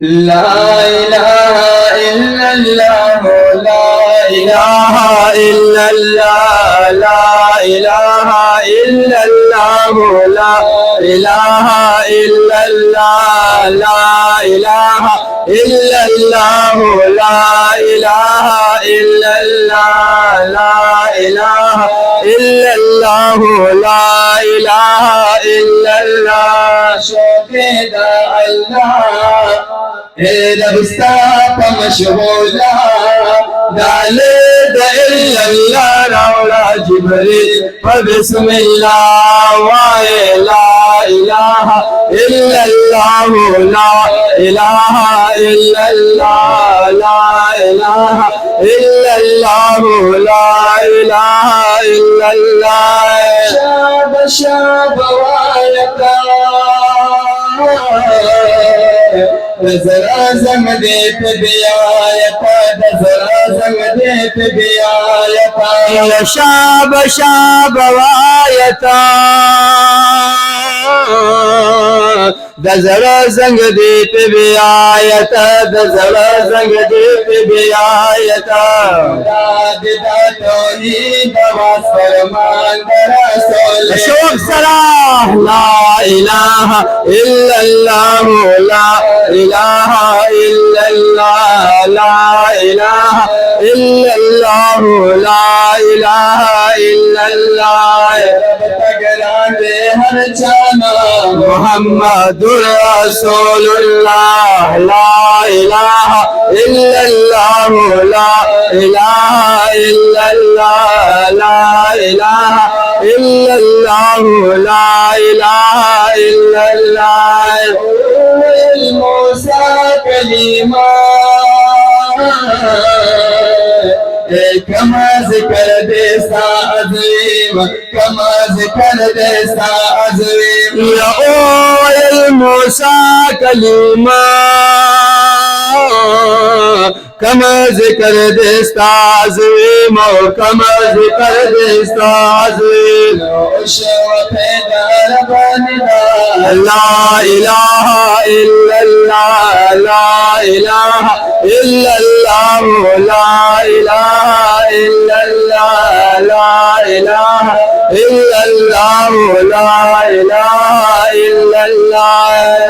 ला इलाहा इल्लल्लाह ला इलाहा इल्लल्लाह ला इलाहा इल्लल्लाह ला इलाहा इल्लल्लाह ला इलाहा इल्लल्लाह ला इलाहा इल्लल्लाह ला इलाहा इल्लल्लाह ला इलाहा इल्लल्लाह शोकेदा अल्लाह रबस्ता मशहूला डाले इल्लल्लाह रावला जिब्रील बिस्मिल्लाह वाए ला इलाहा इल्लल्लाह ला इलाहा इल्लल्लाह ला इलाहा इल्लल्लाह ला इलाहा इल्लल्लाह शाब शाब वायका जरा जंग दे पे बियायता जरा जंग दे पे बियायता शाब शाब वायता दजरा जंग दे पे बियायता दजरा जंग दे पे बियायता दादा तौहीद नवाज फरमान रसूल शोक सलाह ला इलाहा इल्लल्लाह ला इलाहा इल्लल्लाह ला इलाहा इल्लल्लाह ला इलाहा इल्लल्लाह तगराने हर जाना मुहम्मदुर रसूलुल्लाह ला इलाहा इल्लल्लाह ला इलाहा इल्लल्लाह ला इलाहा इल्लल्लाह ला इलाहा इल्लल्लाह मूसा कलीमा कमा जिक्र देसा अज़ीम कमा जिक्र देसा अज़ीम या मूसा कलीमा कमा जिक्र देसा अज़ीम कमा जिक्र देसा अज़ीम ला इलाहा इल्लल्लाह ला इलाहा इल्लल्लाह ला इलाहा इल्लल्लाह ला इलाहा इल्लल्लाह ला इलाहा इल्लल्लाह